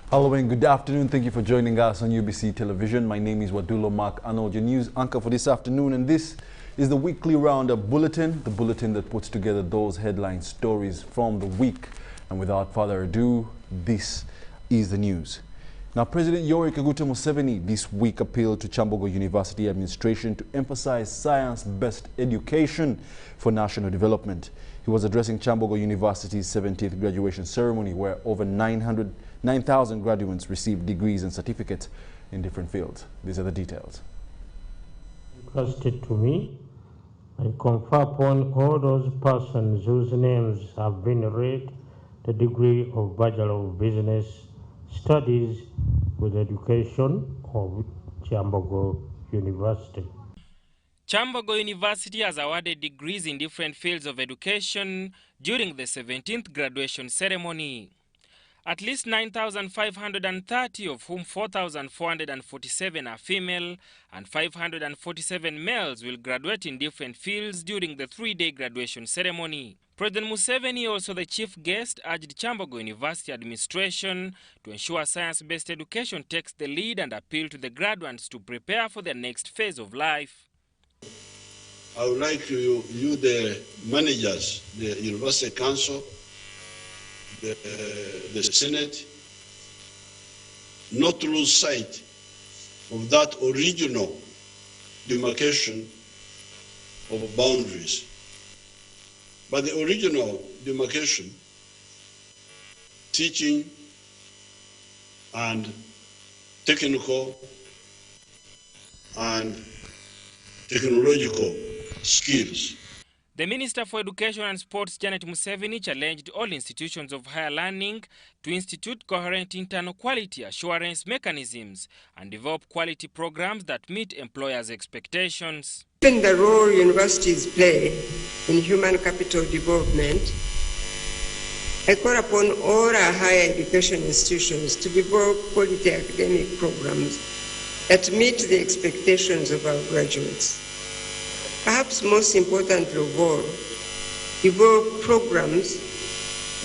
Hello and good afternoon. Thank you for joining us on UBC Television. My name is Wadulo Mark Arnold, your news anchor for this afternoon, and this is the weekly Roundup Bulletin, the bulletin that puts together those headline stories from the week. And without further ado, this is the news. Now, President Yoweri Kaguta Museveni this week appealed to Kyambogo University administration to emphasize science-based education for national development. He was addressing Kyambogo University's 17th graduation ceremony, where over 9,000 graduates received degrees and certificates in different fields. These are the details. Entrusted to me, I confer upon all those persons whose names have been read the degree of Bachelor of Business Studies with Education of Kyambogo University. Kyambogo University has awarded degrees in different fields of education during the 17th graduation ceremony. At least 9,530, of whom 4,447 are female and 547 males, will graduate in different fields during the three-day graduation ceremony. President Museveni, also the chief guest, urged Kyambogo University administration to ensure science-based education takes the lead and appeal to the graduates to prepare for their next phase of life. I would like you the managers, the University Council, the Senate, not to lose sight of that original demarcation of boundaries. But the original demarcation, teaching and technical and technological skills. The Minister for Education and Sports, Kenneth Museveni, challenged all institutions of higher learning to institute coherent internal quality assurance mechanisms and develop quality programs that meet employers' expectations. Given the role universities play in human capital development, I call upon all our higher education institutions to develop quality academic programs that meet the expectations of our graduates. Perhaps most importantly of all, develop programs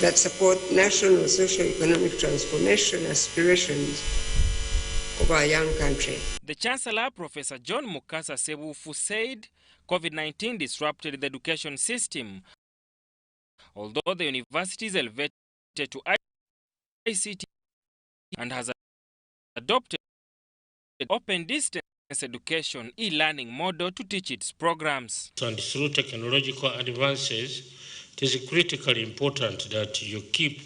that support national socio-economic transformation aspirations of our young country. The Chancellor, Professor John Mukasa Sebufu, said COVID-19 disrupted the education system, although the university is elevated to ICT and has adopted open distance education e-learning model to teach its programs. And through technological advances, it is critically important that you keep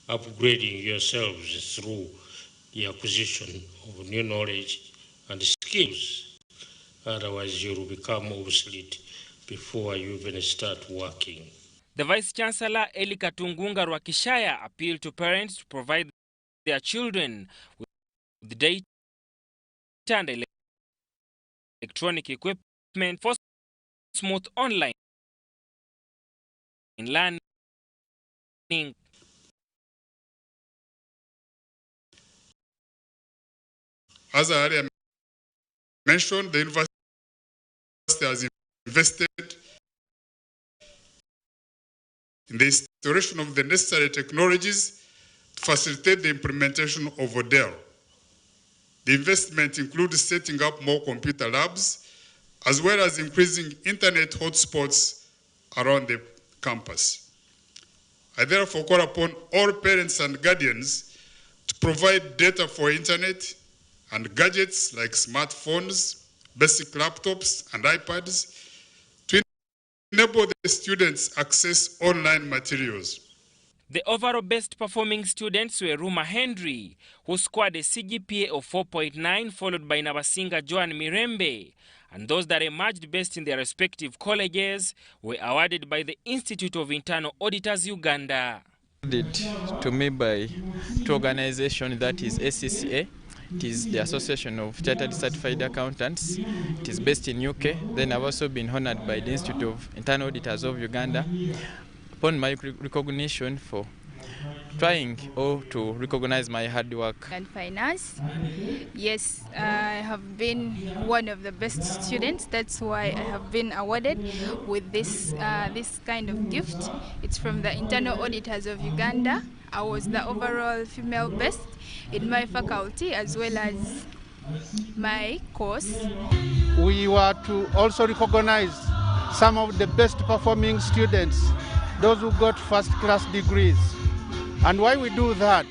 upgrading yourselves through the acquisition of new knowledge and skills. Otherwise, you will become obsolete before you even start working. The Vice Chancellor, Eli Katungunga Rwakishaya, appealed to parents to provide their children with data and electronic equipment for smooth online learning. As I already mentioned, the university has invested in the installation of the necessary technologies to facilitate the implementation of Wadulo. The investment includes setting up more computer labs, as well as increasing internet hotspots around the campus. I therefore call upon all parents and guardians to provide data for internet and gadgets like smartphones, basic laptops, and iPads to enable the students access online materials. The overall best performing students were Ruma Henry, who scored a CGPA of 4.9, followed by Nabasinga Joan Mirembe. And those that emerged best in their respective colleges were awarded by the Institute of Internal Auditors, Uganda. To me by two organizations, that is ACCA. It is the Association of Chartered Certified Accountants. It is based in UK. Then I've also been honored by the Institute of Internal Auditors of Uganda. Upon my recognition for trying to recognize my hard work. And finance, yes, I have been one of the best students. That's why I have been awarded with this kind of gift. It's from the Internal Auditors of Uganda, I was the overall female best in my faculty as well as my course. We were to also recognize some of the best performing students, those who got first-class degrees. And why we do that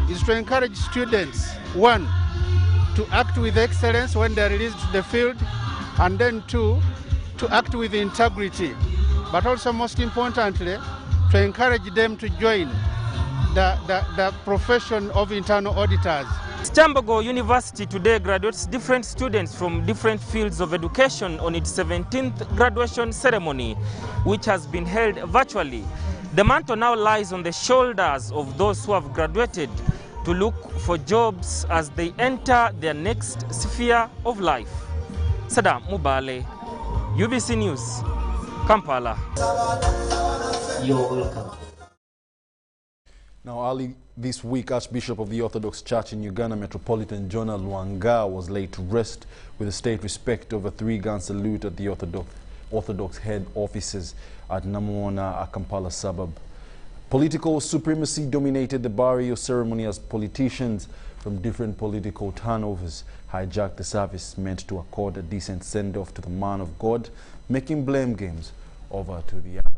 is to encourage students, one, to act with excellence when they're released to the field, and then two, to act with integrity. But also, most importantly, to encourage them to join the profession of internal auditors. Chambogo University today graduates different students from different fields of education on its 17th graduation ceremony, which has been held virtually. The mantle now lies on the shoulders of those who have graduated to look for jobs as they enter their next sphere of life. Sadam Mubale, UBC News, Kampala. You're welcome. Now, early this week, Archbishop of the Orthodox Church in Uganda Metropolitan Jonah Luanga was laid to rest with a state respect over 3-gun salute at the Orthodox head offices at Namuona, a Kampala suburb. Political supremacy dominated the burial ceremony as politicians from different political turnovers hijacked the service meant to accord a decent send-off to the man of God, making blame games over to the other.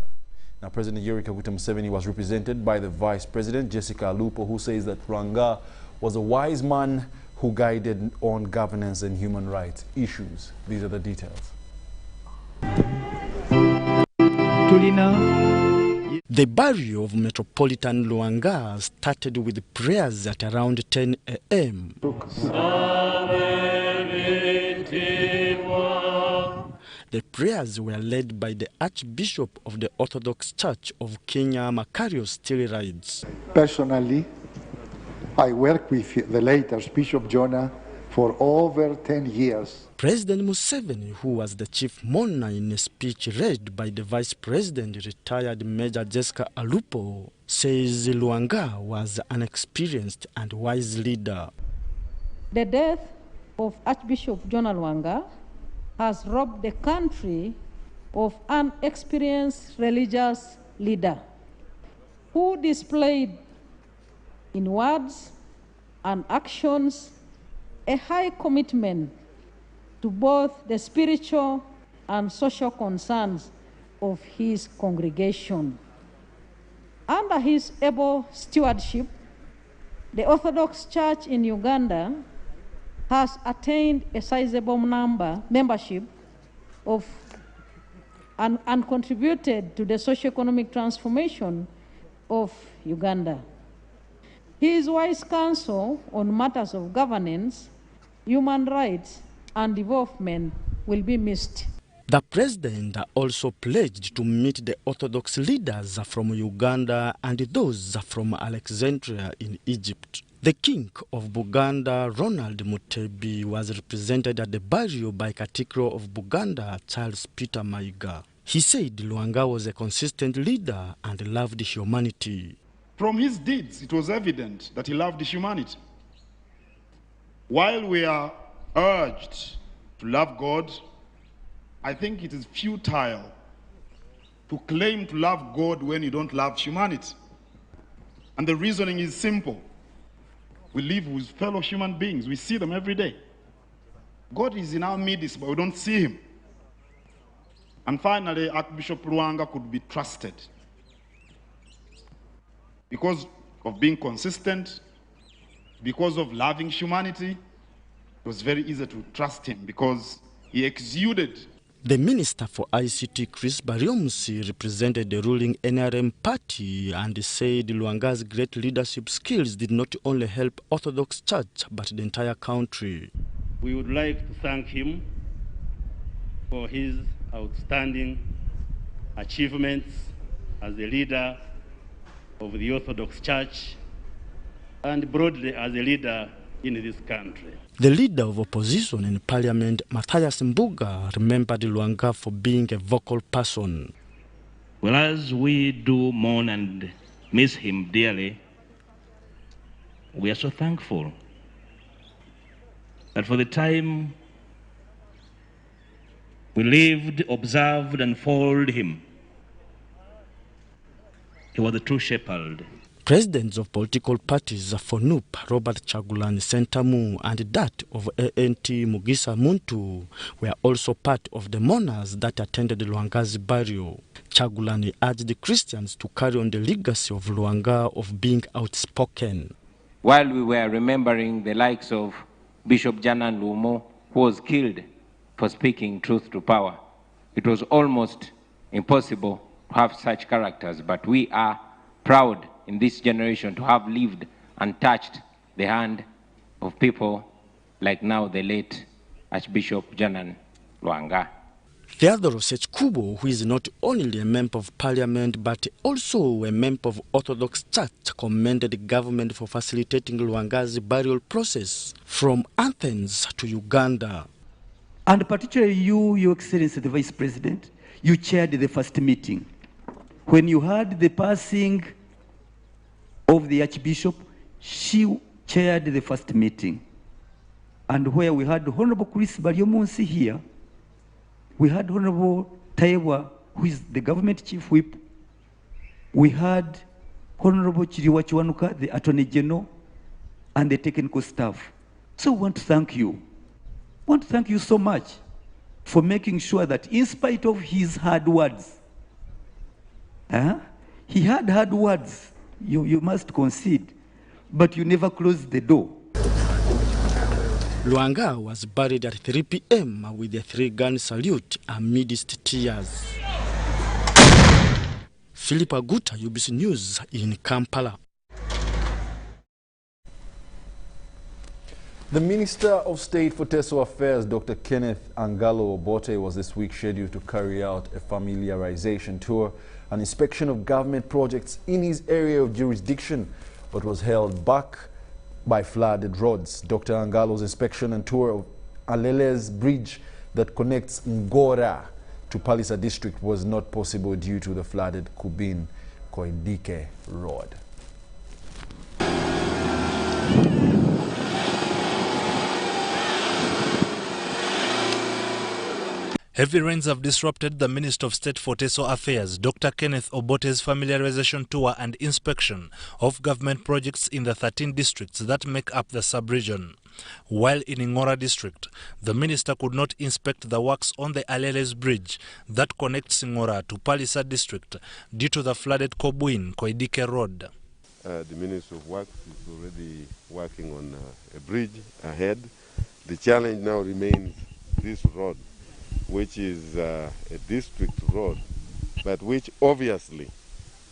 Now, President Yoweri Kaguta Museveni was represented by the Vice President, Jessica Alupo, who says that Rwanga was a wise man who guided on governance and human rights issues. These are the details. The burial of Metropolitan Luanga started with prayers at around 10 a.m. The prayers were led by the Archbishop of the Orthodox Church of Kenya, Makario Stillrides. Personally, I worked with the late Archbishop Jonah for over 10 years. President Museveni, who was the chief mourner in a speech read by the Vice President, retired Major Jessica Alupo, says Luanga was an experienced and wise leader. The death of Archbishop Jonah Luanga has robbed the country of an experienced religious leader who displayed in words and actions a high commitment to both the spiritual and social concerns of his congregation. Under his able stewardship, the Orthodox Church in Uganda has attained a sizable membership of and contributed to the socio-economic transformation of Uganda. His wise counsel on matters of governance, human rights, and development will be missed. The president also pledged to meet the Orthodox leaders from Uganda and those from Alexandria in Egypt. The King of Buganda, Ronald Mutebi, was represented at the burial by Katikkiro of Buganda, Charles Peter Mayiga. He said Luanga was a consistent leader and loved humanity. From his deeds, it was evident that he loved humanity. While we are urged to love God, I think it is futile to claim to love God when you don't love humanity. And the reasoning is simple. We live with fellow human beings. We see them every day. God is in our midst, but we don't see him. And finally, Archbishop Luanga could be trusted because of being consistent, because of loving humanity. It was very easy to trust him because he exuded. The Minister for ICT, Chris Bariomsi, represented the ruling NRM party and said Luanga's great leadership skills did not only help Orthodox Church, but the entire country. We would like to thank him for his outstanding achievements as a leader of the Orthodox Church and broadly as a leader in this country. The leader of opposition in parliament, Matthias Mbuga, remembered Luanga for being a vocal person. Well, as we do mourn and miss him dearly, we are so thankful that for the time we lived, observed, and followed him, he was the true shepherd. Presidents of political parties for NUP, Robert Kyagulanyi Ssentamu, and that of ANT Mugisa Muntu were also part of the mourners that attended Lwanga's burial. Kyagulanyi urged the Christians to carry on the legacy of Lwanga of being outspoken. While we were remembering the likes of Bishop Janan Lumo, who was killed for speaking truth to power, it was almost impossible to have such characters, but we are proud in this generation to have lived and touched the hand of people like now the late Archbishop Janan Lwanga. Theodoros Kubo, who is not only a member of parliament but also a member of Orthodox Church, commended the government for facilitating Lwanga's burial process from Athens to Uganda. And particularly you, Your Excellency the Vice President, you chaired the first meeting. When you heard the passing of the Archbishop, she chaired the first meeting. And where we had Honorable Chris Baryomunsi here, we had Honorable Taiwa, who is the government chief whip. We had Honorable Chiriwa Chiwanuka, the Attorney General, and the technical staff. So we want to thank you. I want to thank you so much for making sure that in spite of his hard words, he had hard words, you must concede, but you never closed the door. Lwanga was buried at 3 p.m. with a 3-gun salute amidst tears. Philip Aguta, UBC News in Kampala. The Minister of State for Teso Affairs, Dr. Kenneth Angalo Obote, was this week scheduled to carry out a familiarization tour and inspection of government projects in his area of jurisdiction, but was held back by flooded roads. Dr. Angalo's inspection and tour of Alele's bridge that connects Ngora to Palisa district was not possible due to the flooded Kubin-Koidike road. Heavy rains have disrupted the Minister of State for Teso Affairs, Dr. Kenneth Obote's familiarization tour and inspection of government projects in the 13 districts that make up the sub-region. While in Ngora district, the minister could not inspect the works on the Alele's bridge that connects Ngora to Palisa district due to the flooded Kobuin-Koidike road. The Ministry of Works is already working on a bridge ahead. The challenge now remains this road, which is a district road, but which obviously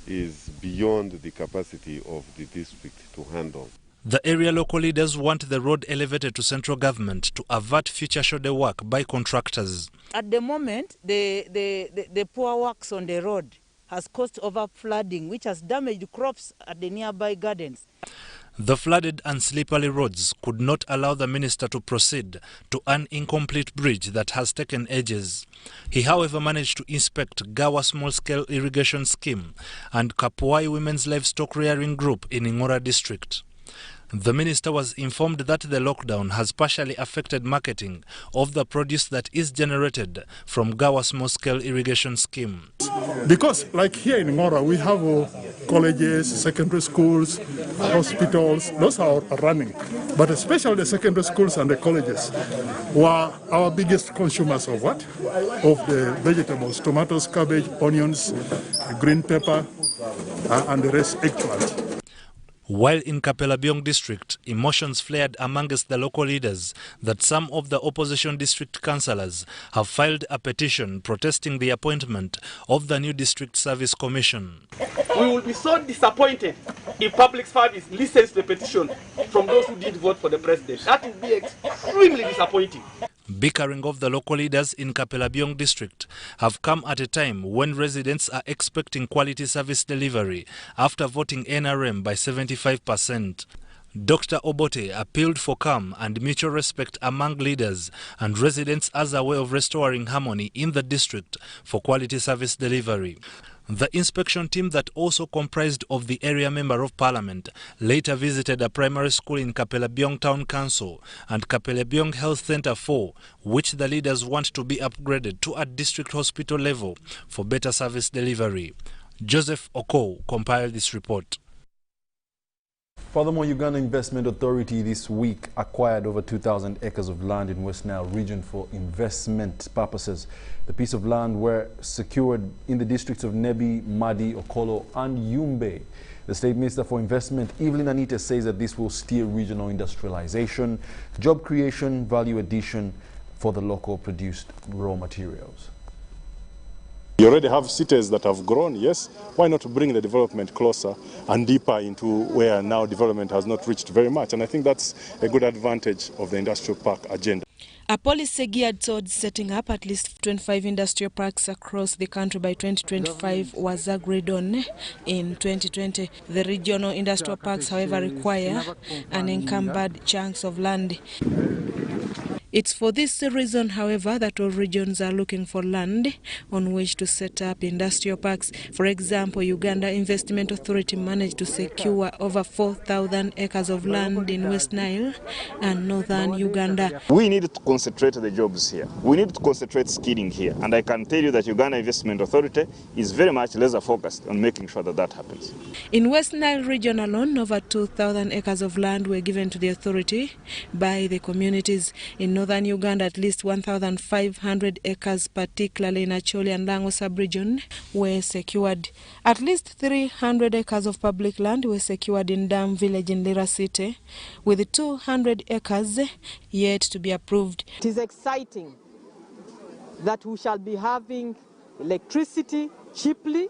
is beyond the capacity of the district to handle. The area local leaders want the road elevated to central government to avert future shoulder work by contractors. At the moment, the poor works on the road has caused over flooding, which has damaged crops at the nearby gardens. The flooded and slippery roads could not allow the minister to proceed to an incomplete bridge that has taken ages. He, however, managed to inspect Gawa small-scale irrigation scheme and Kapuai Women's Livestock Rearing Group in Ngora district. The minister was informed that the lockdown has partially affected marketing of the produce that is generated from Gawa small-scale irrigation scheme. Because like here in Ngora, we have colleges, secondary schools, hospitals, those are running. But especially the secondary schools and the colleges were our biggest consumers of what? Of the vegetables, tomatoes, cabbage, onions, green pepper, and the rest eggplant. While in Kapelabyong district, emotions flared amongst the local leaders that some of the opposition district councillors have filed a petition protesting the appointment of the new district service commission. We will be so disappointed if public service listens to the petition from those who did vote for the president. That will be extremely disappointing. Bickering of the local leaders in Kapelabyong district have come at a time when residents are expecting quality service delivery after voting NRM by 75%. Dr. Obote appealed for calm and mutual respect among leaders and residents as a way of restoring harmony in the district for quality service delivery. The inspection team that also comprised of the area member of parliament later visited a primary school in Kapelabyong Town Council and Kapelabyong Health Center 4, which the leaders want to be upgraded to a district hospital level for better service delivery. Joseph Oko compiled this report. Furthermore, Uganda Investment Authority this week acquired over 2,000 acres of land in West Nile region for investment purposes. The piece of land were secured in the districts of Nebi, Madi, Okolo, and Yumbe. The State Minister for Investment, Evelyn Anita, says that this will steer regional industrialization, job creation, value addition for the local produced raw materials. You already have cities that have grown, yes. Why not bring the development closer and deeper into where now development has not reached very much? And I think that's a good advantage of the industrial park agenda. A policy geared towards setting up at least 25 industrial parks across the country by 2025 was agreed on in 2020. The regional industrial parks, however, require unencumbered chunks of land. It's for this reason, however, that all regions are looking for land on which to set up industrial parks. For example, Uganda Investment Authority managed to secure over 4,000 acres of land in West Nile and northern Uganda. We need to concentrate the jobs here. We need to concentrate skilling here. And I can tell you that Uganda Investment Authority is very much laser focused on making sure that that happens. In West Nile region alone, over 2,000 acres of land were given to the authority by the communities. In northern Uganda, at least 1,500 acres, particularly in Acholi and Lango sub-region, were secured. At least 300 acres of public land were secured in Dam village in Lira City, with 200 acres yet to be approved. It is exciting that we shall be having electricity cheaply,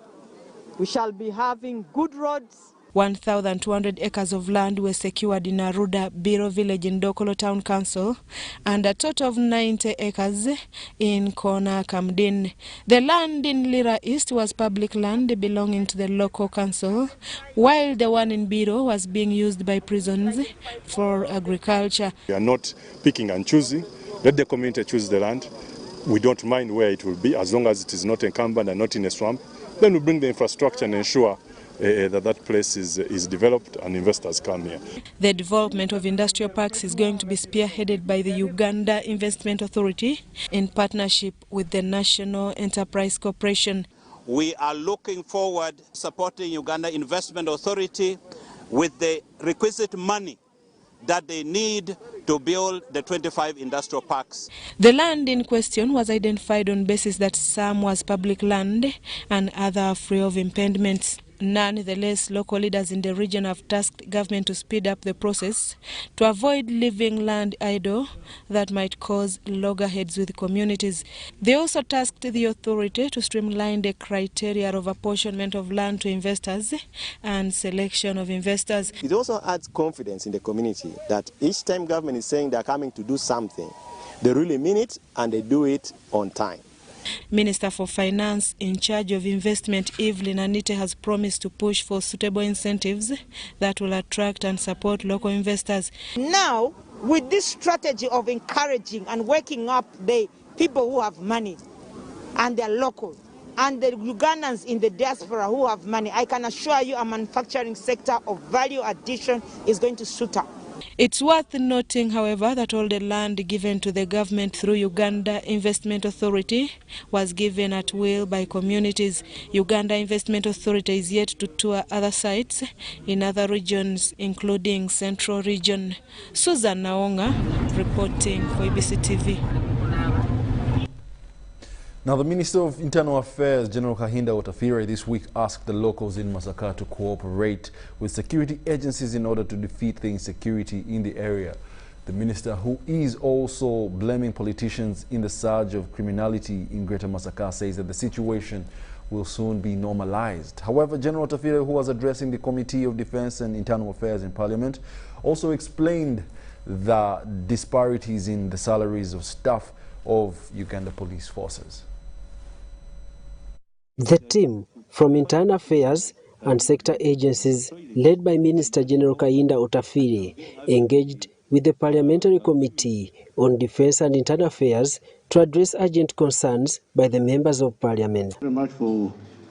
we shall be having good roads. 1,200 acres of land were secured in Aruda Biro village in Dokolo Town Council and a total of 90 acres in Kona Kamdin. The land in Lira East was public land belonging to the local council, while the one in Biro was being used by prisons for agriculture. We are not picking and choosing. Let the community choose the land. We don't mind where it will be, as long as it is not encumbered and not in a swamp. Then we bring the infrastructure and ensure that place is developed and investors come here. The development of industrial parks is going to be spearheaded by the Uganda Investment Authority in partnership with the National Enterprise Corporation. We are looking forward to supporting Uganda Investment Authority with the requisite money that they need to build the 25 industrial parks. The land in question was identified on basis that some was public land and other free of impediments. Nonetheless, local leaders in the region have tasked government to speed up the process to avoid leaving land idle that might cause loggerheads with communities. They also tasked the authority to streamline the criteria of apportionment of land to investors and selection of investors. It also adds confidence in the community that each time government is saying they're coming to do something, they really mean it and they do it on time. Minister for Finance in charge of investment, Evelyn Anita, has promised to push for suitable incentives that will attract and support local investors. Now, with this strategy of encouraging and waking up the people who have money and they're local, and the Ugandans in the diaspora who have money, I can assure you a manufacturing sector of value addition is going to shoot up. It's worth noting, however, that all the land given to the government through Uganda Investment Authority was given at will by communities. Uganda Investment Authority is yet to tour other sites in other regions, including Central Region. Susan Naonga reporting for UBC TV. Now, the Minister of Internal Affairs, General Kahinda Otafire, this week asked the locals in Masaka to cooperate with security agencies in order to defeat the insecurity in the area. The minister, who is also blaming politicians in the surge of criminality in Greater Masaka, says that the situation will soon be normalized. However, General Otafire, who was addressing the Committee of Defense and Internal Affairs in Parliament, also explained the disparities in the salaries of staff of Uganda police forces. The team from Internal Affairs and sector agencies, led by Minister General Kahinda Otafire, engaged with the Parliamentary Committee on Defense and Internal Affairs to address urgent concerns by the members of Parliament.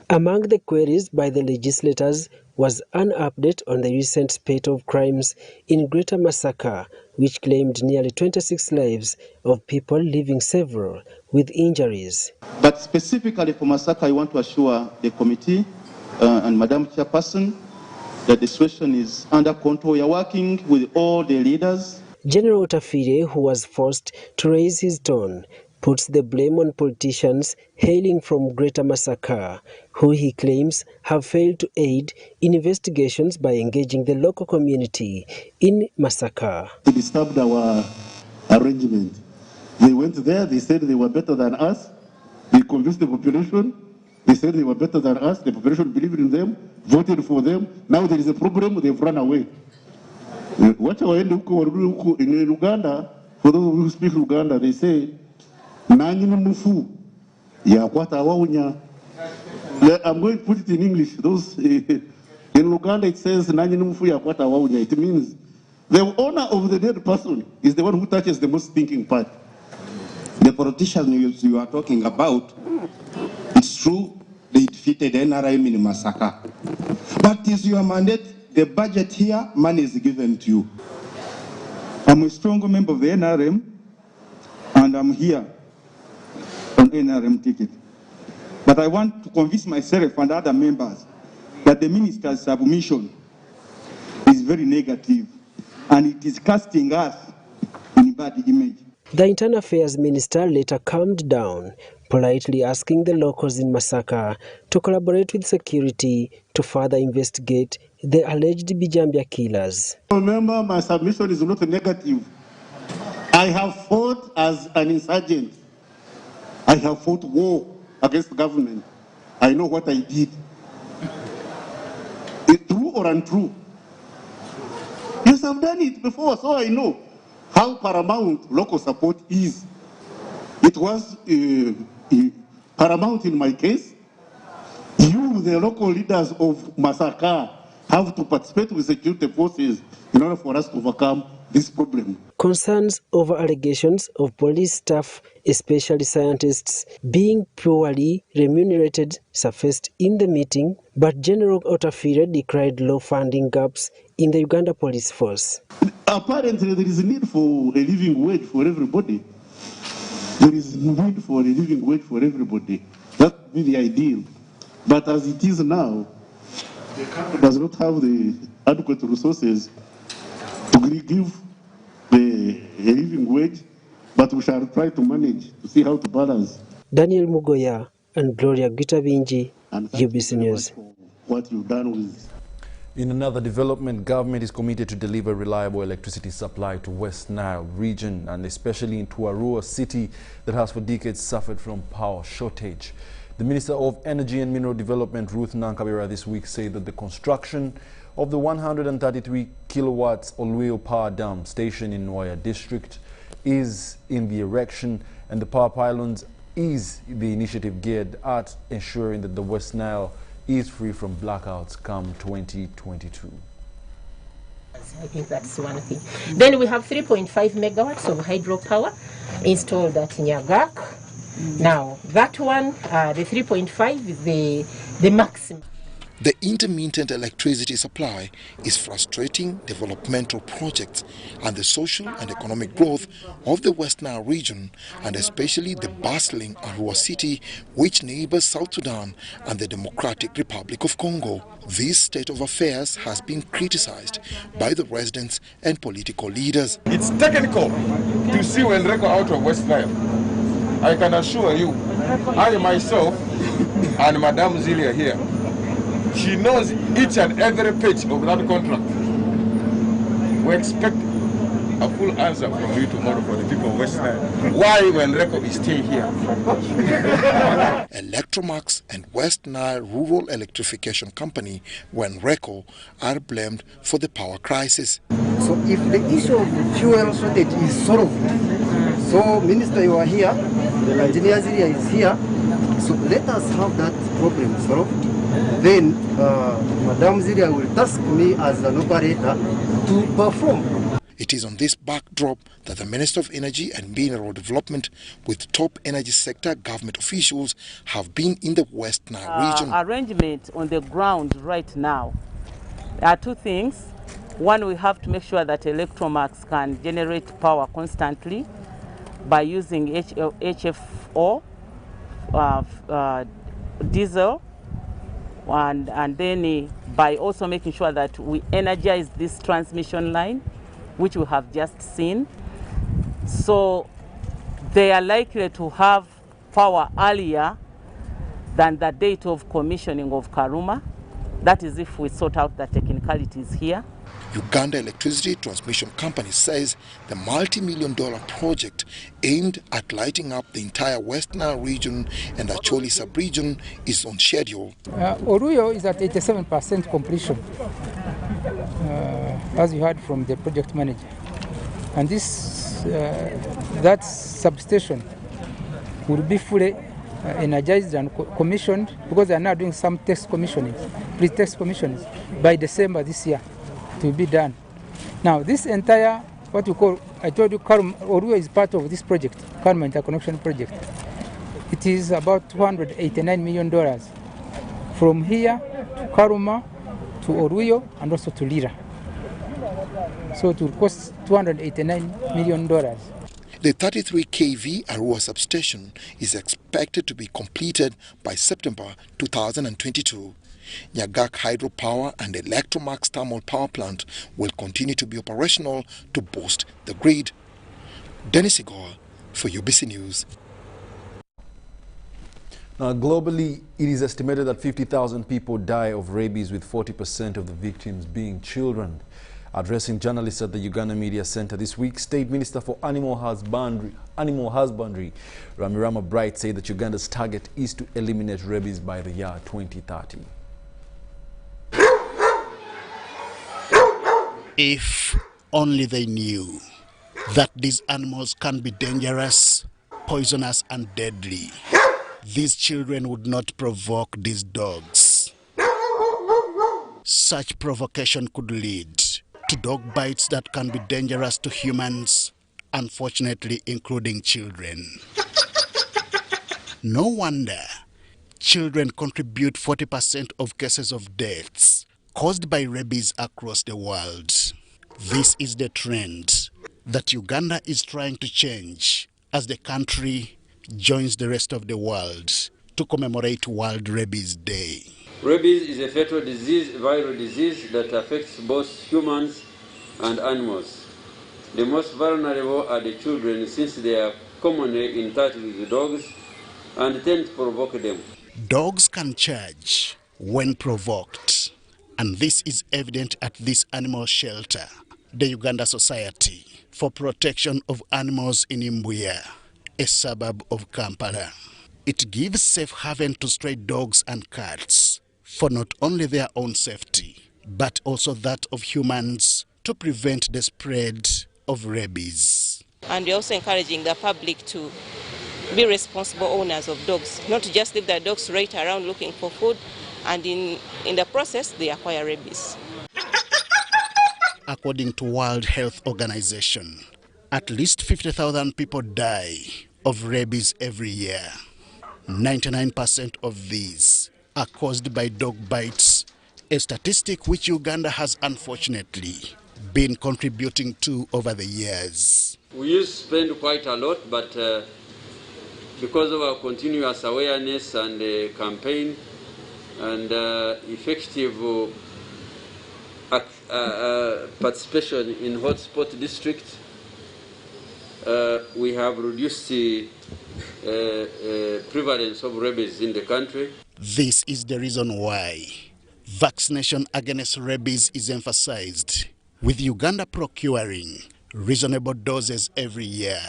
Among the queries by the legislators was an update on the recent spate of crimes in Greater Masaka, which claimed nearly 26 lives of people, leaving several with injuries. But specifically for Masaka, I want to assure the committee and Madam Chairperson that the situation is under control. We are working with all the leaders. General Otafire, who was forced to raise his tone, puts the blame on politicians hailing from Greater Masaka, who he claims have failed to aid in investigations by engaging the local community in Masaka. They disturbed our arrangement. They went there, they said they were better than us. They convinced the population. They said they were better than us. The population believed in them, voted for them. Now there is a problem, they've run away. What in Uganda, for those who speak Uganda, they say, I'm going to put it in English. Those in Uganda it says, it means the owner of the dead person is the one who touches the most thinking part. The politicians you are talking about, it's true, they defeated NRM in Masaka. But is your mandate, the budget here, money is given to you. I'm a strong member of the NRM, and I'm here on NRM ticket. But I want to convince myself and other members that the minister's submission is very negative, and it is casting us in a bad image. The Internal Affairs Minister later calmed down, politely asking the locals in Masaka to collaborate with security to further investigate the alleged Bijambia killers. Remember, my submission is not negative. I have fought as an insurgent. I have fought war against the government. I know what I did. It's true or untrue? Yes, I've done it before, so I know how paramount local support is. It was paramount in my case. You, the local leaders of Masaka, have to participate with security forces in order for us to overcome this problem. Concerns over allegations of police staff, especially scientists, being poorly remunerated surfaced in the meeting, but General Otafire decried low funding gaps in the Uganda police force. Apparently, there is a need for a living wage for everybody. There is a need for a living wage for everybody. That would be the ideal. But as it is now, the country does not have the adequate resources to give a living wage, but we shall try to manage to see how to balance. Daniel Mugoya and Gloria Gitabinji, UBC News. What you've done with. In another development, government is committed to deliver reliable electricity supply to West Nile region and especially into Arua city that has for decades suffered from power shortage. The Minister of Energy and Mineral Development, Ruth Nankabira, this week said that the construction of the 133 kilowatts Olweo Power Dam station in Nwaya district is in the erection, and the power pylons is the initiative geared at ensuring that the West Nile is free from blackouts come 2022. I think that's one thing. Then we have 3.5 megawatts of hydropower installed at Nyagak. Now, that one, the 3.5 is the maximum. The intermittent electricity supply is frustrating developmental projects and the social and economic growth of the West Nile region, and especially the bustling Arua city, which neighbors South Sudan and the Democratic Republic of Congo. This state of affairs has been criticized by the residents and political leaders. It's technical to see Wenreko out of West Nile. I can assure you, I myself and Madame Zilia here, she knows each and every page of that contract. We expect a full answer from you tomorrow for the people of West Nile. Why Wenreko is still here? Electromax and West Nile Rural Electrification Company, Wenreko, are blamed for the power crisis. So if the issue of fuel shortage is solved, so Minister, you are here, the engineer Zilia is here, so let us have that problem solved. Then Madame Zilia will task me as an operator to perform. It is on this backdrop that the Minister of Energy and Mineral Development with top energy sector government officials have been in the West Nile region. Arrangement on the ground right now, there are two things. One, we have to make sure that Electromax can generate power constantly by using HFO, diesel, and then by also making sure that we energize this transmission line, which we have just seen. So they are likely to have power earlier than the date of commissioning of Karuma. That is if we sort out the technicalities here. Uganda Electricity Transmission Company says the multi-million-dollar project aimed at lighting up the entire West Nile region and Acholi sub-region is on schedule. Oruyo is at 87% completion, as you heard from the project manager. And this, that substation will be fully energized and commissioned, because they are now doing some test commissioning, pre-test commissioning, by December this year to be done. Now this entire, what you call, I told you, Oruyo is part of this project, Karuma Interconnection Project. It is about $289 million from here to Karuma, to Oruyo, and also to Lira. So it will cost $289 million. The 33 kV Arua substation is expected to be completed by September 2022. Nyagak hydropower and Electromax thermal power plant will continue to be operational to boost the grid. Dennis Igor for UBC News. Now, globally, it is estimated that 50,000 people die of rabies, with 40% of the victims being children. Addressing journalists at the Uganda Media Center this week, State Minister for Animal Husbandry, Ramirama Bright, said that Uganda's target is to eliminate rabies by the year 2030. If only they knew that these animals can be dangerous, poisonous and deadly, these children would not provoke these dogs. Such provocation could lead to dog bites that can be dangerous to humans, unfortunately including children. No wonder children contribute 40% of cases of deaths caused by rabies across the world. This is the trend that Uganda is trying to change as the country joins the rest of the world to commemorate World Rabies Day. Rabies is a fatal disease, viral disease that affects both humans and animals. The most vulnerable are the children, since they are commonly in touch with dogs and tend to provoke them. Dogs can charge when provoked, and this is evident at this animal shelter, the Uganda Society for Protection of Animals in Imbuya, a suburb of Kampala. It gives safe haven to stray dogs and cats for not only their own safety, but also that of humans, to prevent the spread of rabies. And we're also encouraging the public to be responsible owners of dogs, not to just leave their dogs right around looking for food, and in the process they acquire rabies. According to World Health Organization, at least 50,000 people die of rabies every year. 99% of these are caused by dog bites, a statistic which Uganda has unfortunately been contributing to over the years. We used to spend quite a lot, but because of our continuous awareness and campaign and effective participation in hotspot districts, we have reduced the prevalence of rabies in the country. This is the reason why vaccination against rabies is emphasized, with Uganda procuring reasonable doses every year.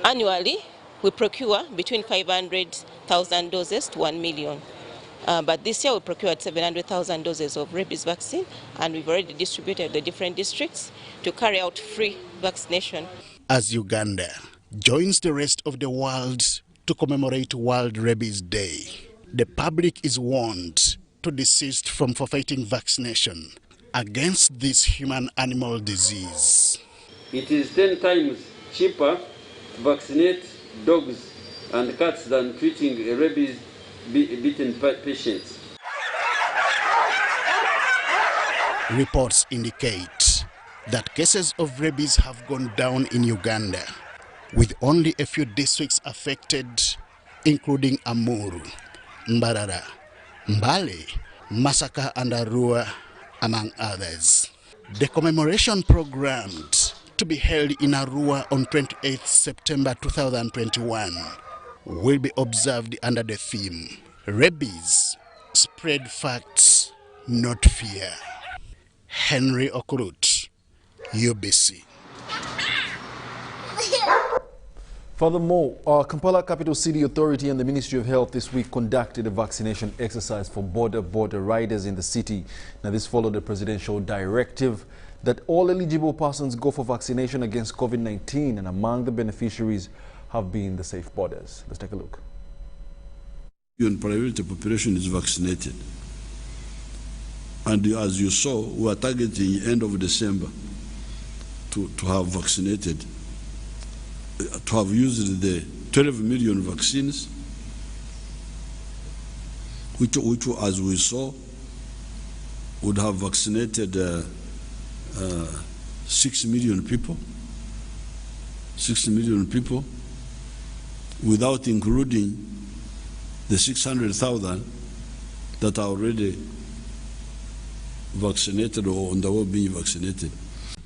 Annually, we procure between 500,000 doses to 1 million. But this year we procured 700,000 doses of rabies vaccine, and we've already distributed the different districts to carry out free vaccination. As Uganda joins the rest of the world to commemorate World Rabies Day, the public is warned to desist from forfeiting vaccination against this human-animal disease. It is 10 times cheaper to vaccinate dogs and cats than treating rabies-bitten patients. Reports indicate that cases of rabies have gone down in Uganda, with only a few districts affected, including Amuru, Mbarara, Mbale, massacre and Arua, among others. The commemoration programmed to be held in Arua on 28 September 2021 will be observed under the theme, Rabies, Spread Facts, Not Fear. Henry Okurut, UBC. Furthermore, Kampala Capital City Authority and the Ministry of Health this week conducted a vaccination exercise for border riders in the city. Now, this followed a presidential directive that all eligible persons go for vaccination against COVID-19, and among the beneficiaries have been the safe borders. Let's take a look. Priority population is vaccinated. And as you saw, we are targeting end of December to have vaccinated, to have used the 12 million vaccines, which as we saw, would have vaccinated 6 million people, without including the 600,000 that are already vaccinated or on the way being vaccinated.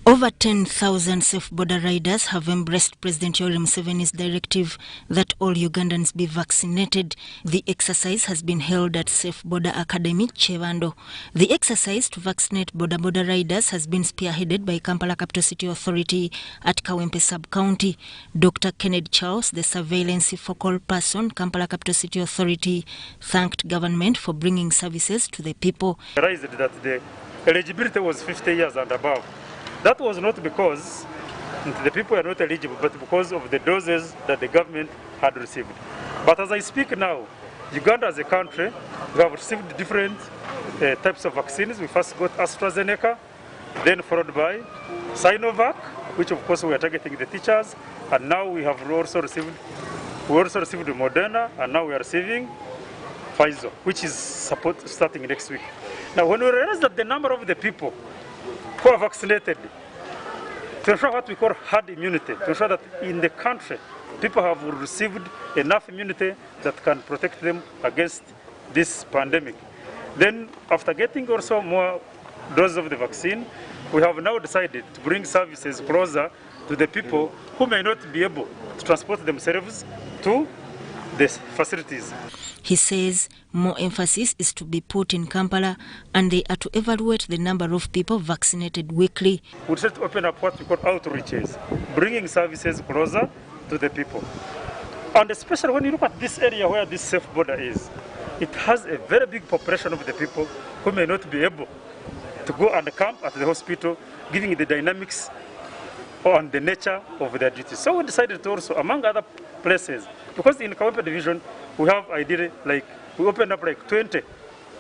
Over 10,000 safe border riders have embraced President Yoweri Museveni's directive that all Ugandans be vaccinated. The exercise has been held at Safe Border Academy, Chevando. The exercise to vaccinate border riders has been spearheaded by Kampala Capital City Authority at Kawempe Sub-County. Dr. Kenneth Charles, the surveillance focal person, Kampala Capital City Authority, thanked government for bringing services to the people. Realized that the eligibility was 50 years and above. That was not because the people are not eligible, but because of the doses that the government had received. But as I speak now, Uganda as a country, we have received different types of vaccines. We first got AstraZeneca, then followed by Sinovac, which of course we are targeting the teachers, and now we have also received Moderna, and now we are receiving Pfizer, which is starting next week. Now, when we realize that the number of the people who are vaccinated, to ensure what we call herd immunity, to ensure that in the country people have received enough immunity that can protect them against this pandemic. Then after getting also more doses of the vaccine, we have now decided to bring services closer to the people who may not be able to transport themselves to the facilities. He says more emphasis is to be put in Kampala and they are to evaluate the number of people vaccinated weekly. We try to open up what we call outreaches, bringing services closer to the people. And especially when you look at this area where this safe border is, it has a very big population of the people who may not be able to go and camp at the hospital, giving the dynamics on the nature of their duties. So we decided to also, among other places, because in Kawempe division, we have ideally we opened up 20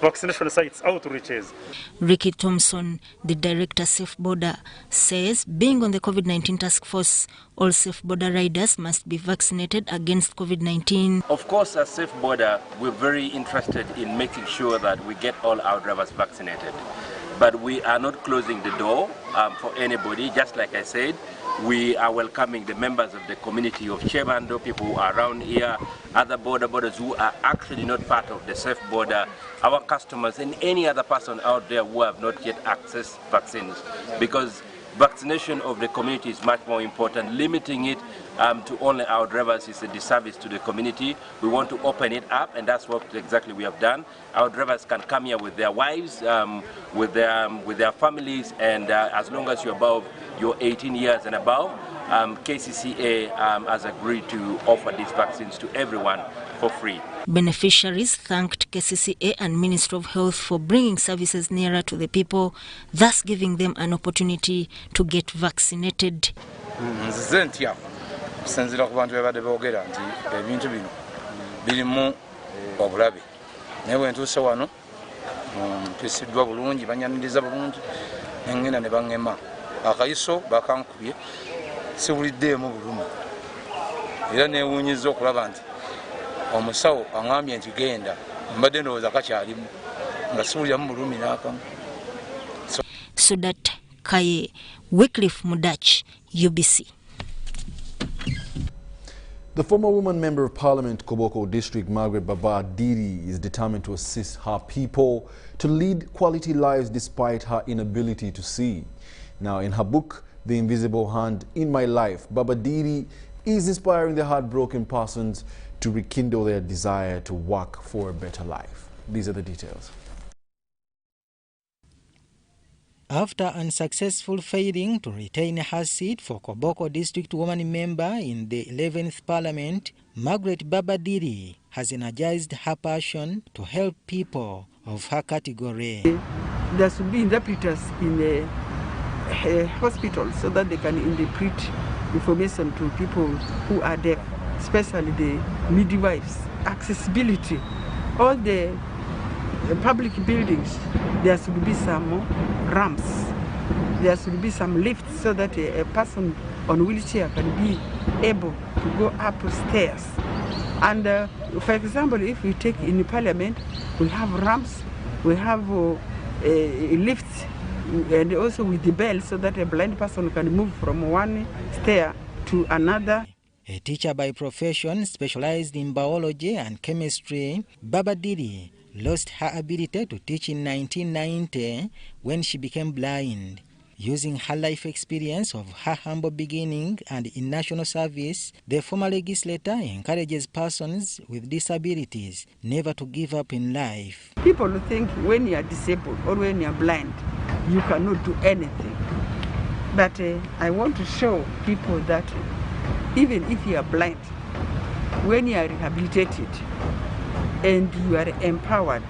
vaccination sites, outreaches. Ricky Thompson, the director Safe Border, says being on the COVID-19 task force, all safe border riders must be vaccinated against COVID-19. Of course, as Safe Border, we're very interested in making sure that we get all our drivers vaccinated. But we are not closing the door for anybody. Just like I said, we are welcoming the members of the community of Chevando, people who are around here, other borders who are actually not part of the Safe Border, our customers and any other person out there who have not yet accessed vaccines. Because vaccination of the community is much more important. Limiting it to only our drivers is a disservice to the community. We want to open it up, and that's what exactly we have done. Our drivers can come here with their wives, with their families, and as long as you're 18 years and above, KCCA has agreed to offer these vaccines to everyone for free. Beneficiaries thanked KCCA and Ministry of Health for bringing services nearer to the people, thus giving them an opportunity to get vaccinated. Okusinziira ku bantu bebadde boogera nti ebintu bino birimu obulabe naye bwe ntuuse wano mpisiddwa bulungi banyaniriza bulungi nengenda ne baŋŋema akayiso bakankubye siwuliddeemu bulumi era neewuunyiza okulaba nti omusawo aŋambye nti genda mbadde ndowooza kakyalimu nga siwuliramu bulumi n'akamu. Sudat Kaye, Wycliffe Mudach, UBC. The former woman member of parliament, Koboko District, Margaret Baba Diri, is determined to assist her people to lead quality lives despite her inability to see. Now, in her book, The Invisible Hand in My Life, Baba Diri is inspiring the heartbroken persons to rekindle their desire to work for a better life. These are the details. After unsuccessful failing to retain her seat for Koboko District woman member in the 11th Parliament, Margaret Baba Diri has energized her passion to help people of her category. There should be interpreters in the hospital so that they can interpret information to people who are deaf, especially the midwives. Accessibility, all the public buildings, there should be some ramps, there should be some lifts so that a person on wheelchair can be able to go up stairs. And for example, if we take in the parliament, we have ramps, we have lifts, and also with the bell so that a blind person can move from one stair to another. A teacher by profession specialized in biology and chemistry, Baba Diri lost her ability to teach in 1990 when she became blind. Using her life experience of her humble beginning and in national service, the former legislator encourages persons with disabilities never to give up in life. People think when you are disabled or when you are blind, you cannot do anything. But I want to show people that even if you are blind, when you are rehabilitated and you are empowered,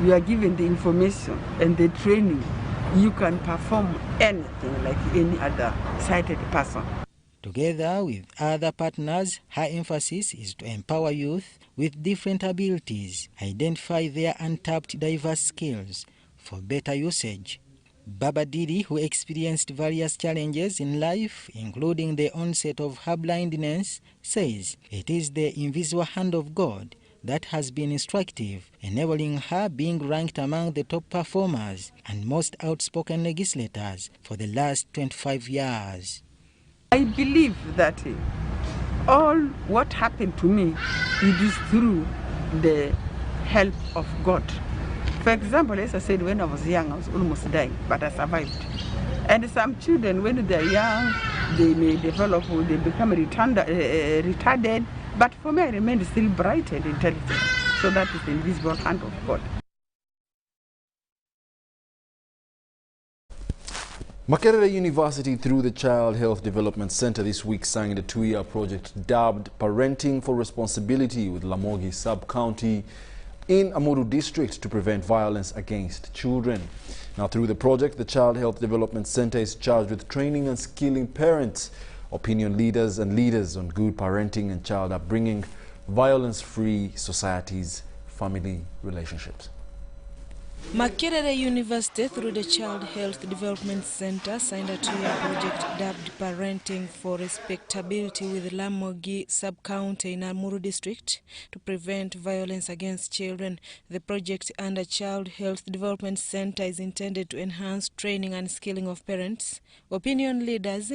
you are given the information and the training, you can perform anything like any other sighted person. Together with other partners, her emphasis is to empower youth with different abilities, identify their untapped diverse skills for better usage. Baba Diri, who experienced various challenges in life, including the onset of her blindness, says it is the invisible hand of God that has been instructive, enabling her being ranked among the top performers and most outspoken legislators for the last 25 years. I believe that all what happened to me, it is through the help of God. For example, as I said, when I was young, I was almost dying, but I survived. And some children, when they are young, they may develop, they become retarded. But for me, I remained still bright and intelligent. So that is the invisible hand of God. Makerere University, through the Child Health Development Center, this week signed a 2-year project dubbed Parenting for Responsibility with Lamogi Sub-County in Amuru District to prevent violence against children. Now, through the project, the Child Health Development Center is charged with training and skilling parents, opinion leaders and leaders on good parenting and child upbringing, violence-free societies, family relationships. Makerere University, through the Child Health Development Center, signed a 2-year project dubbed Parenting for Respectability with Lamogi Sub-County in Amuru District to prevent violence against children. The project under Child Health Development Center is intended to enhance training and skilling of parents, opinion leaders,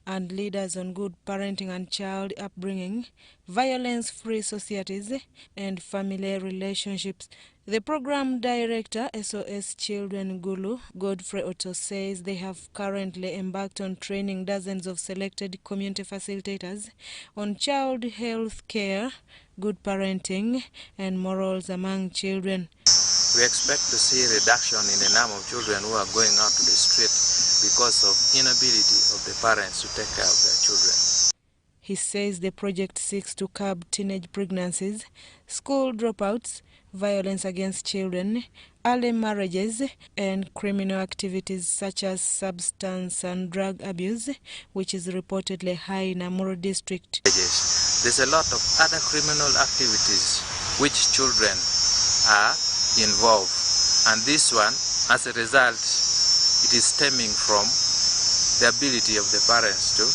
and leaders on good parenting and child upbringing, violence-free societies, and family relationships. The program director, SOS Children Gulu, Godfrey Otto, says they have currently embarked on training dozens of selected community facilitators on child health care, good parenting, and morals among children. We expect to see a reduction in the number of children who are going out to the street because of inability of the parents to take care of their children. He says the project seeks to curb teenage pregnancies, school dropouts, violence against children, early marriages, and criminal activities such as substance and drug abuse, which is reportedly high in Amuru District. There's a lot of other criminal activities which children are involved, and this one, as a result, it is stemming from the ability of the parents to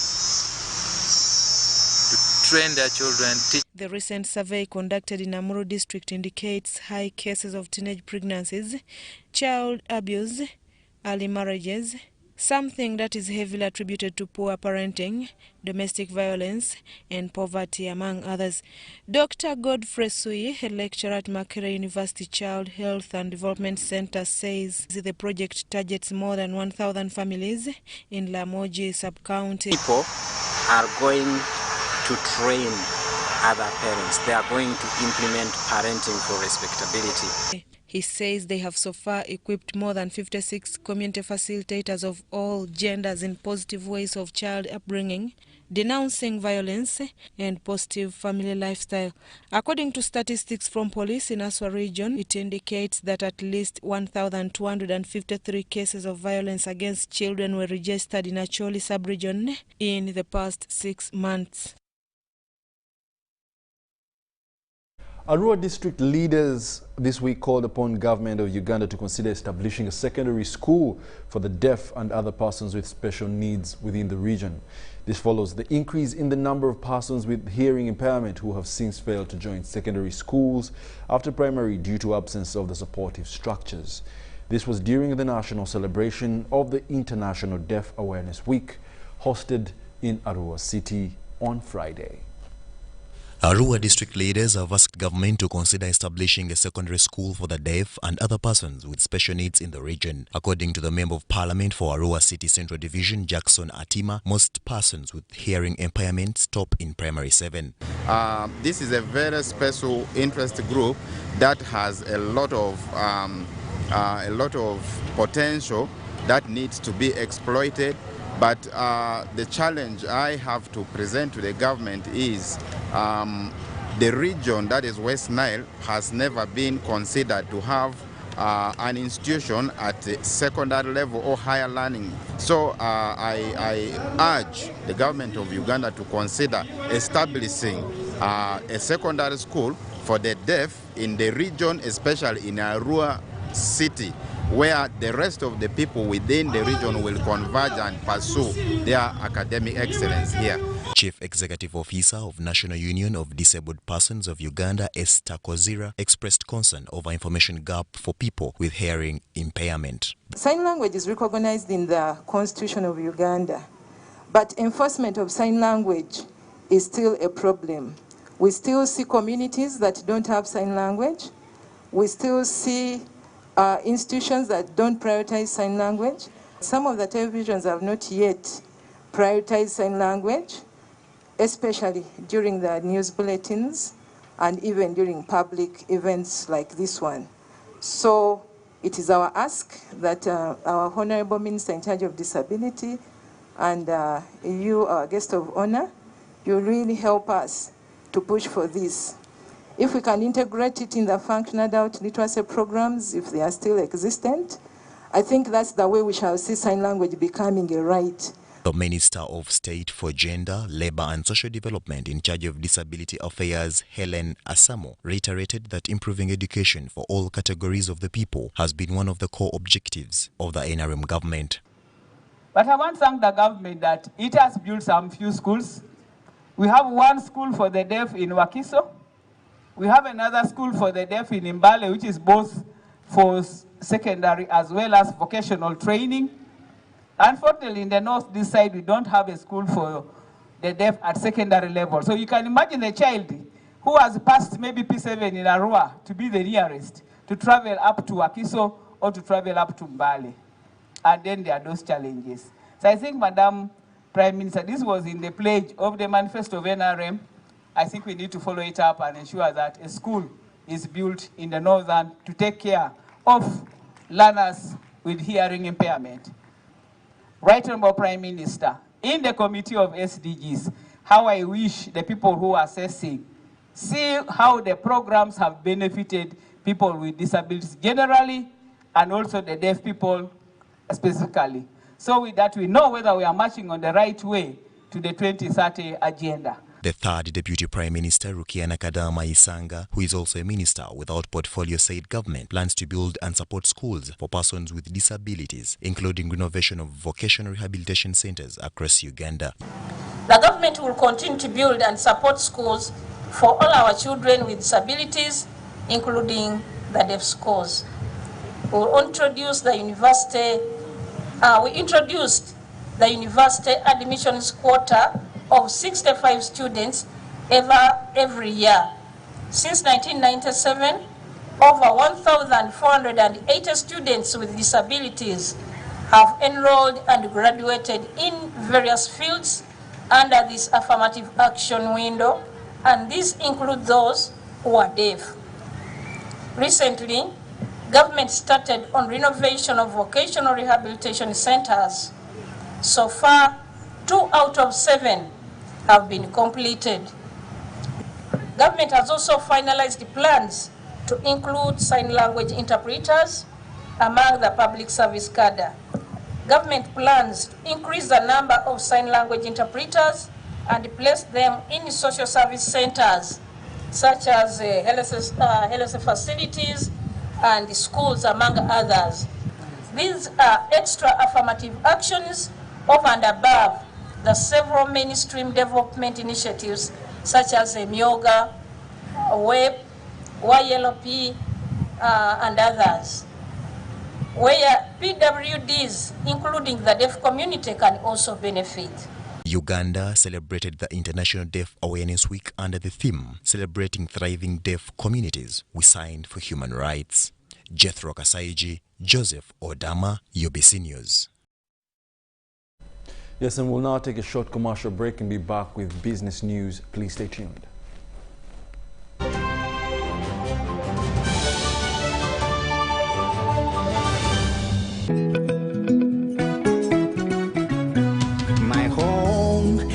train their children. The recent survey conducted in Amuru District indicates high cases of teenage pregnancies, child abuse, early marriages, something that is heavily attributed to poor parenting, domestic violence, and poverty, among others. Dr. Godfrey Sui, a lecturer at Makerere University Child Health and Development Center, says the project targets more than 1,000 families in Lamoji sub-county. People are going to train other parents. They are going to implement parenting for respectability. He says they have so far equipped more than 56 community facilitators of all genders in positive ways of child upbringing, denouncing violence, and positive family lifestyle. According to statistics from police in Aswa region, it indicates that at least 1,253 cases of violence against children were registered in Acholi sub-region in the past 6 months. Arua district leaders this week called upon government of Uganda to consider establishing a secondary school for the deaf and other persons with special needs within the region. This follows the increase in the number of persons with hearing impairment who have since failed to join secondary schools after primary due to absence of the supportive structures. This was during the national celebration of the International Deaf Awareness Week hosted in Arua City on Friday. Arua district leaders have asked government to consider establishing a secondary school for the deaf and other persons with special needs in the region. According to the Member of Parliament for Arua City Central Division, Jackson Atima, most persons with hearing impairment stop in primary 7. This is a very special interest group that has a lot of potential that needs to be exploited. But the challenge I have to present to the government is the region, that is West Nile, has never been considered to have an institution at the secondary level or higher learning. So I urge the government of Uganda to consider establishing a secondary school for the deaf in the region, especially in Arua City, where the rest of the people within the region will converge and pursue their academic excellence here. Chief Executive Officer of National Union of Disabled Persons of Uganda, Esther Kozira, expressed concern over information gap for people with hearing impairment. Sign language is recognized in the Constitution of Uganda, but enforcement of sign language is still a problem. We still see communities that don't have sign language. We still see institutions that don't prioritize sign language. Some of the televisions have not yet prioritized sign language, especially during the news bulletins and even during public events like this one. So it is our ask that our Honorable Minister in charge of Disability and you, our guest of honor, you really help us to push for this. If we can integrate it in the functional adult literacy programs, if they are still existent, I think that's the way we shall see sign language becoming a right. The Minister of State for Gender, Labour and Social Development in charge of Disability Affairs, Helen Asamo, reiterated that improving education for all categories of the people has been one of the core objectives of the NRM government. But I want to thank the government that it has built some few schools. We have one school for the deaf in Wakiso. We have another school for the deaf in Mbale, which is both for secondary as well as vocational training. Unfortunately, in the north, this side, we don't have a school for the deaf at secondary level. So you can imagine a child who has passed maybe P7 in Arua to be the nearest, to travel up to Wakiso or to travel up to Mbale. And then there are those challenges. So I think, Madam Prime Minister, this was in the pledge of the manifesto of NRM. I think we need to follow it up and ensure that a school is built in the northern to take care of learners with hearing impairment. Right Honorable Prime Minister, in the committee of SDGs, how I wish the people who are assessing see how the programs have benefited people with disabilities generally and also the deaf people specifically. So with that, we know whether we are marching on the right way to the 2030 agenda. The third Deputy Prime Minister, Rukiana Kadama Isanga, who is also a minister without portfolio, said government plans to build and support schools for persons with disabilities, including renovation of vocational rehabilitation centers across Uganda. The government will continue to build and support schools for all our children with disabilities, including the deaf schools. We will introduce the university We introduced the university admissions quota of 65 students every year. Since 1997, over 1,480 students with disabilities have enrolled and graduated in various fields under this affirmative action window, and these include those who are deaf. Recently, government started on renovation of vocational rehabilitation centers. So far, 2 out of 7 have been completed. Government has also finalized the plans to include sign language interpreters among the public service cadre. Government plans to increase the number of sign language interpreters and place them in social service centers, such as health facilities and schools, among others. These are extra affirmative actions over and above the several mainstream development initiatives, such as Myoga, WEP, YLP, and others, where PWDs, including the deaf community, can also benefit. Uganda celebrated the International Deaf Awareness Week under the theme, Celebrating Thriving Deaf Communities We Signed for Human Rights. Jethro Kasaiji, Joseph Odama, UBC News. Yes, and we'll now take a short commercial break and be back with business news. Please stay tuned.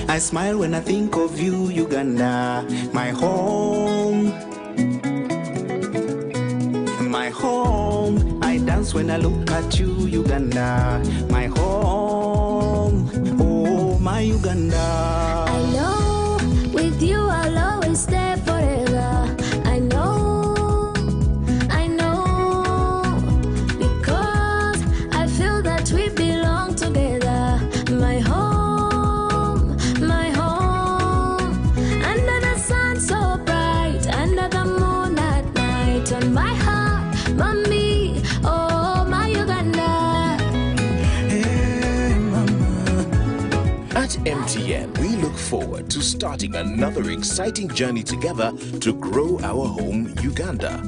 I smile when I think of you, Uganda, my home. My home, I dance when I look at you, Uganda, my home. Oh, my Uganda. I know, with you I'll always stay forever. I know, because I feel that we belong together, my home. My heart, mommy, oh my Uganda. Hey, mama. At MTN, we look forward to starting another exciting journey together to grow our home, Uganda.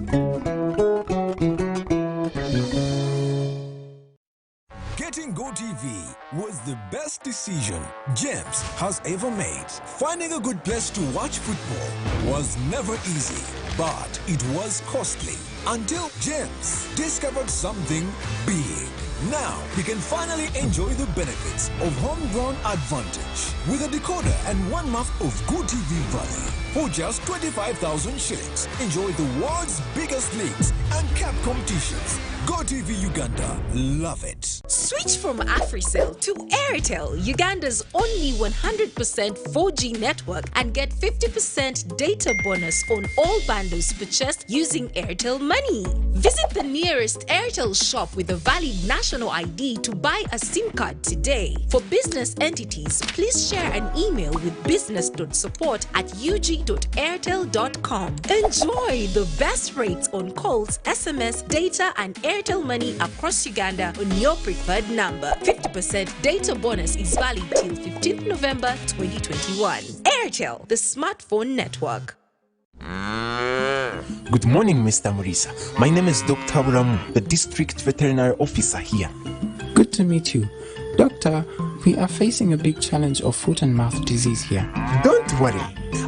Getting GoTV was the best decision James has ever made. Finding a good place to watch football was never easy, but it was costly until James discovered something big. Now he can finally enjoy the benefits of home-grown advantage with a decoder and 1 month of GoTV value. For just 25,000 shillings, enjoy the world's biggest leagues and cap competitions. GoTV Uganda, love it. Switch from AfriCell to Airtel, Uganda's only 100% 4G network, and get 50% data bonus on all bundles purchased using Airtel Money. Visit the nearest Airtel shop with a valid national ID to buy a SIM card today. For business entities, please share an email with business.support@ug.airtel.com. Enjoy the best rates on calls, SMS, data, and Airtel Money across Uganda on your preferred number. 50% data bonus is valid till 15th November 2021. Airtel, the smartphone network. Good morning, Mr. Murisa. My name is Dr. Buramu, the district veterinary officer here. Good to meet you. Doctor, we are facing a big challenge of foot and mouth disease here. Don't worry.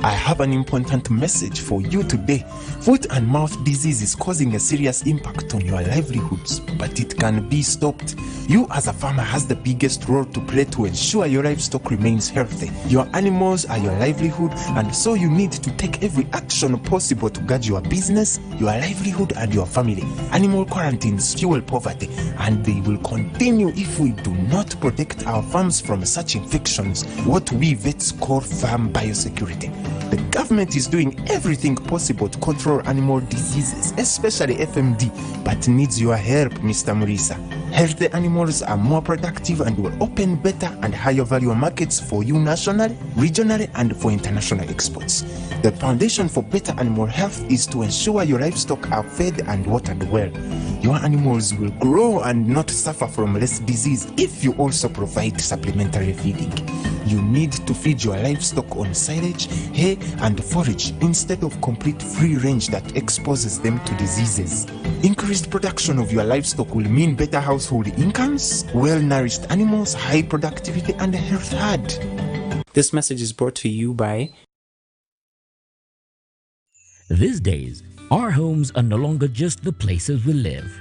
I have an important message for you today. Foot and mouth disease is causing a serious impact on your livelihoods, but it can be stopped. You as a farmer has the biggest role to play to ensure your livestock remains healthy. Your animals are your livelihood, and so you need to take every action possible to guard your business, your livelihood, and your family. Animal quarantines fuel poverty, and they will continue if we do not protect our farms from such infections, what we vets call farm biosecurity. The government is doing everything possible to control animal diseases, especially FMD, but needs your help, Mr. Murisa. Healthy animals are more productive and will open better and higher value markets for you nationally, regionally, and for international exports. The foundation for better animal health is to ensure your livestock are fed and watered well. Your animals will grow and not suffer from less disease if you also provide supplementary feeding. You need to feed your livestock on silage, hay, and forage instead of complete free range that exposes them to diseases. Increased production of your livestock will mean better household incomes, well-nourished animals, high productivity, and a health herd. This message is brought to you by... These days, our homes are no longer just the places we live.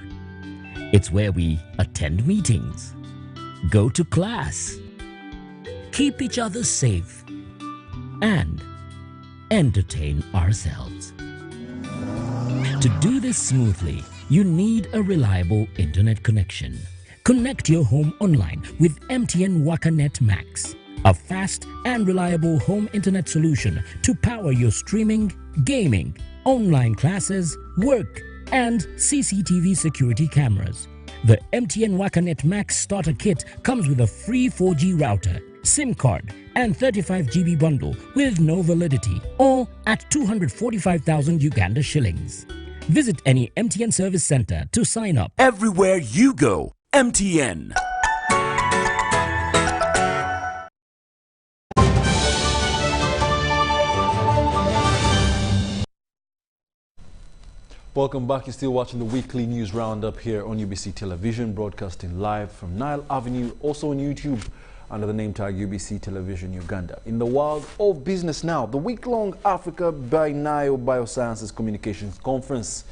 It's where we attend meetings, go to class, keep each other safe, and entertain ourselves. To do this smoothly, you need a reliable internet connection. Connect your home online with MTN WakaNet Max, a fast and reliable home internet solution to power your streaming, gaming, online classes, work, and CCTV security cameras. The MTN WakaNet Max starter kit comes with a free 4G router, SIM card, and 35 GB bundle with no validity, all at 245,000 Uganda shillings. Visit any MTN service center to sign up. Everywhere you go, MTN. Welcome back. You're still watching the weekly news roundup here on UBC Television, broadcasting live from Nile Avenue, also on YouTube under the name tag UBC Television Uganda. In the world of business now, the week-long Africa by Nile Biosciences Communications Conference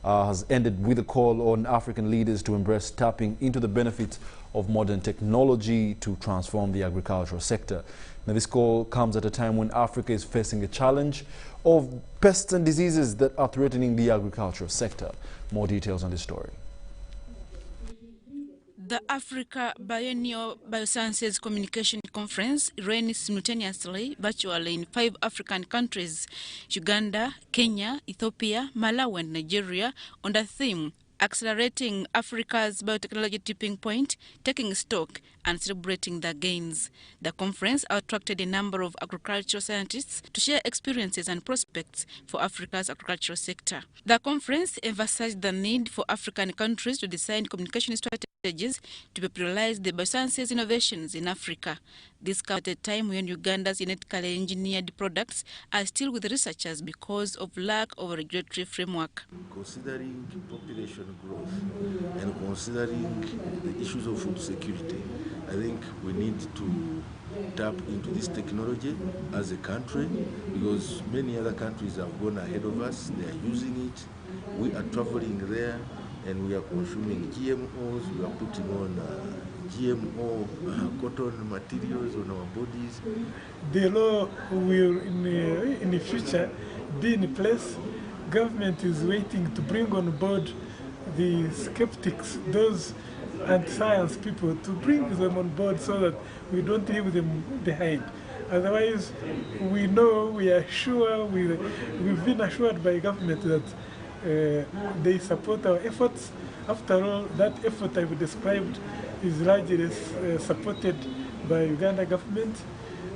has ended with a call on African leaders to embrace tapping into the benefits of modern technology to transform the agricultural sector. Now, this call comes at a time when Africa is facing a challenge of pests and diseases that are threatening the agricultural sector. More details on this story. The Africa Biennial Biosciences Communication Conference ran simultaneously virtually in 5 African countries: Uganda, Kenya, Ethiopia, Malawi, and Nigeria, on the theme Accelerating Africa's Biotechnology Tipping Point, Taking Stock and Celebrating the Gains. The conference attracted a number of agricultural scientists to share experiences and prospects for Africa's agricultural sector. The conference emphasized the need for African countries to design communication strategies to popularize the biosciences innovations in Africa. This comes at a time when Uganda's genetically engineered products are still with researchers because of lack of a regulatory framework. Considering population growth and considering the issues of food security, I think we need to tap into this technology as a country, because many other countries have gone ahead of us. They are using it. We are traveling there and we are consuming GMOs. We are putting on GMO cotton materials on our bodies. The law will in the future be in place. Government is waiting to bring on board the skeptics, those anti-science people, to bring them on board so that we don't leave them behind. Otherwise, we know, we are sure, we've been assured by government that they support our efforts. After all, that effort I've described is largely supported by Uganda government.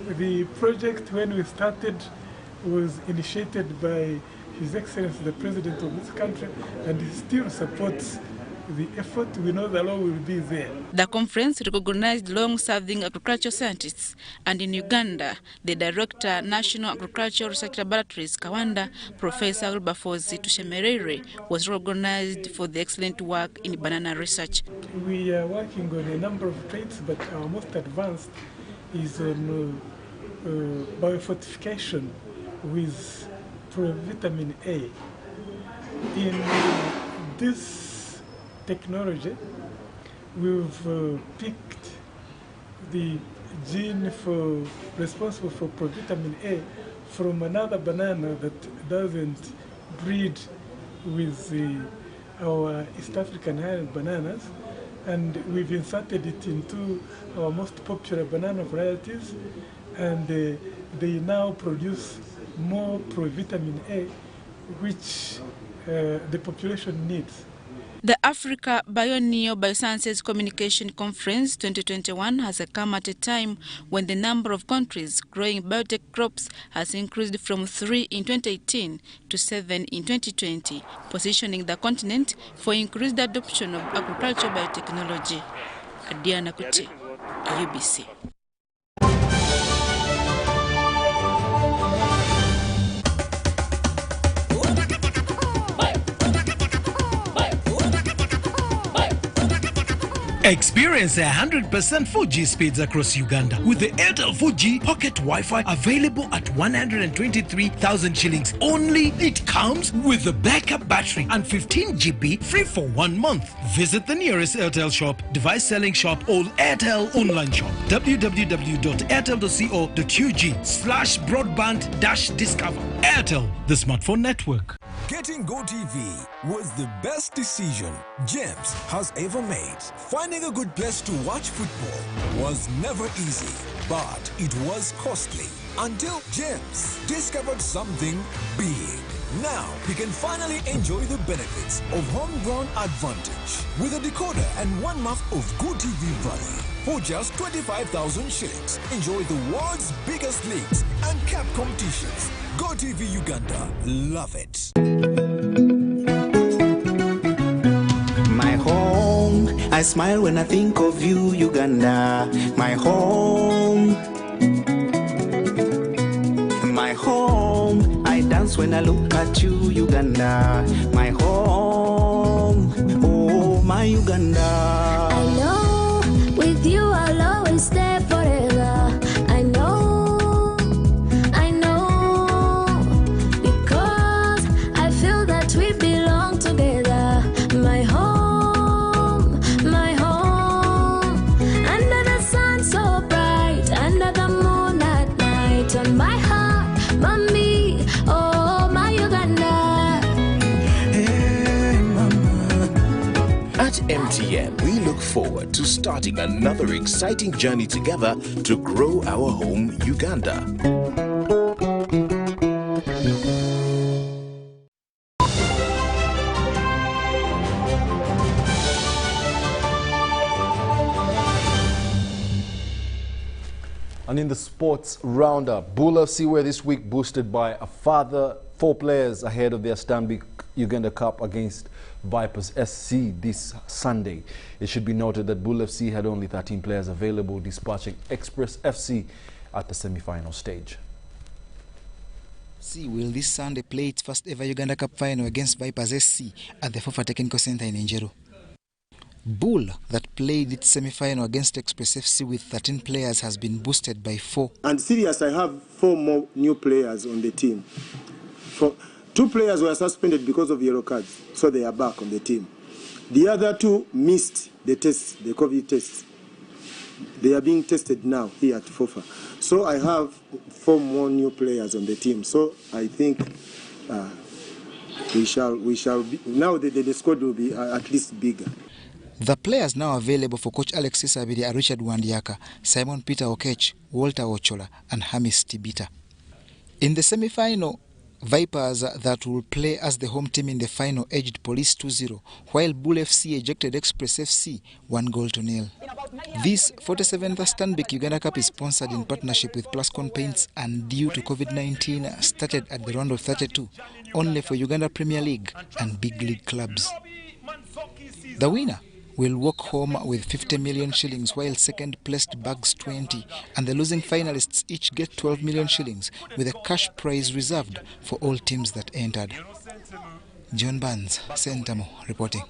The project, when we started, was initiated by His Excellency the President of this country, and he still supports the effort. We know the law will be there. The conference recognized long-serving agricultural scientists, and in Uganda, the Director, National Agricultural Research Laboratories, Kawanda, Professor Wilberforce Tushemerere, was recognized for the excellent work in banana research. We are working on a number of traits, but our most advanced is on biofortification with provitamin A. In this technology, we've picked the gene responsible for provitamin A from another banana that doesn't breed with our East African highland bananas, and we've inserted it into our most popular banana varieties, and they now produce more provitamin A, which the population needs. The Africa Biosciences Communication Conference 2021 has come at a time when the number of countries growing biotech crops has increased from 3 in 2018 to 7 in 2020, positioning the continent for increased adoption of agricultural biotechnology. Adiana Kuti, UBC. Experience 100% 4G speeds across Uganda with the Airtel 4G Pocket Wi-Fi available at 123,000 shillings only. It comes with a backup battery and 15 GB free for 1 month. Visit the nearest Airtel shop, device selling shop or Airtel online shop. www.airtel.co.ug/broadband-discover. Airtel, the smartphone network. Getting GoTV was the best decision James has ever made. Finding a good place to watch football was never easy, but it was costly until James discovered something big. Now he can finally enjoy the benefits of homegrown advantage with a decoder and 1 month of GoTV value. For just 25,000 shillings, enjoy the world's biggest leagues and cap competitions. GoTV Uganda, love it. My home, I smile when I think of you, Uganda. My home. My home, I dance when I look at you, Uganda. My home, oh my Uganda. I know with you I'll always stay forever. I know, because I feel that we belong together. My home, under the sun so bright, under the moon at night, on my heart, mommy, oh my Uganda. Hey, mama. At MTN, we look forward to starting another exciting journey together to grow our home, Uganda. And in the sports roundup, Bull FC were this week boosted by a further 4 players ahead of their Stanbic Uganda Cup against Vipers SC this Sunday. It should be noted that Bull FC had only 13 players available, dispatching Express FC at the semi-final stage. FC will this Sunday play its first ever Uganda Cup final against Vipers SC at the FOFA Technical Center in Angalo. Bull, that played its semi-final against Express FC with 13 players, has been boosted by 4. And serious, I have 4 more new players on the team. 2 players were suspended because of yellow cards, so they are back on the team. The other 2 missed the tests, the COVID tests. They are being tested now here at FOFA. So I have 4 more new players on the team. So I think we shall be, now the squad will be at least bigger. The players now available for Coach Alexis Abidi are Richard Wandiaka, Simon Peter Okech, Walter Ochola, and Hamis Tibita. In the semi-final, Vipers that will play as the home team in the final edged Police 2-0, while Bull FC ejected Express FC 1-0. This 47th Stanbic Uganda Cup is sponsored in partnership with Plascon Paints and due to COVID-19 started at the round of 32, only for Uganda Premier League and big league clubs. The winner will walk home with 50 million shillings, while second placed bags 20, and the losing finalists each get 12 million shillings, with a cash prize reserved for all teams that entered. John Barnes, Sentamo, reporting.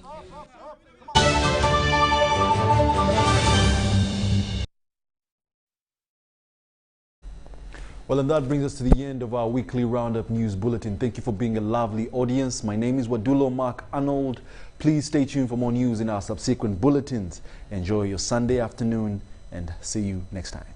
Well, and that brings us to the end of our weekly Roundup News Bulletin. Thank you for being a lovely audience. My name is Wadulo Mark Arnold. Please stay tuned for more news in our subsequent bulletins. Enjoy your Sunday afternoon and see you next time.